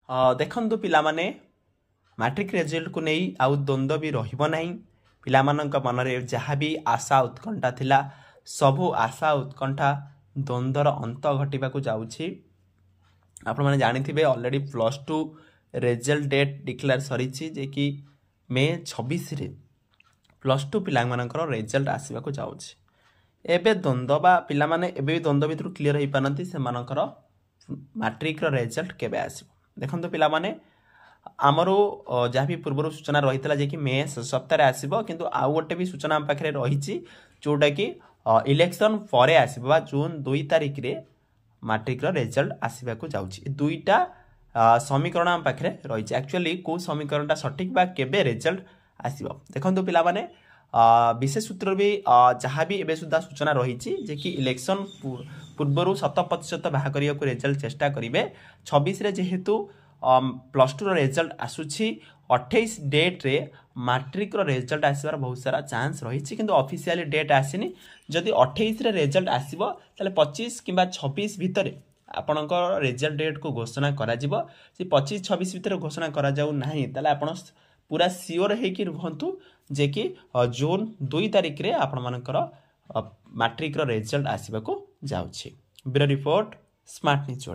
ଦେଖନ୍ତୁ ପିଲାମାନେ matric result को नहीं आउ द्वंद्व भी रहिबो नाही। पिलामानंक मनरे जहाँ भी आशा उत्कंठा थिला सबु आशा उत्कंठा द्वंद्वर अंत घटिबा को जाउछि। आपण माने जानिथिबे ऑलरेडी +2 रिजल्ट डेट डिक्लेयर सरीछि जे कि मे 26 रे +2 पिलामानकर रिजल्ट आसीबा को जाउछि। एबे द्वंद्व बा पिलामाने एबे भी द्वंद्व भितर क्लियर होई पानंती से मानकर मैट्रिक रो रिजल्ट केबे आसीबो। देखंतु पिलामाने आमरो जहाँ भी पूर्व सूचना रही है कि मे सप्ताह आसब किंतु आउ गोटे भी सूचना आम पाखे रही जोटा कि इलेक्शन पर आसब जून 2 तारिख रे मैट्रिक रिजल्ट आसवा को जाउछि। दुईटा समीकरण आम पाखे रही एक्चुअली कौ समीकरणटा सठिक बा केबे रिजल्ट आसब। देखंतु पिला माने विशेष सूत्र भी जहाँ भी एबे सुधा सूचना रही जे कि इलेक्शन पूर्व 100% बाहा करिया को रिजल्ट चेष्टा करिवे। 26 रे जेहेतु +2 रिजल्ट आसुछि 28 डेट रे मैट्रिक रिजल्ट आसबार बहुत सारा चांस रही किंतु ऑफिशियली डेट आसीनी। जदि 28 रे रिजल्ट आसीबो ताले 25 किंबा 26 भितर आपणकर रिजल्ट डेट को घोषणा करा जिवो। से 25-26 भितर घोषणा करा जाऊ नाही ताले आपण पूरा सियोर हे कि रहंतु जे कि जून 2 तारिख रे आपण मानकर मैट्रिक रिजल्ट आसीबा को जाउछि। Bureau report Smart news.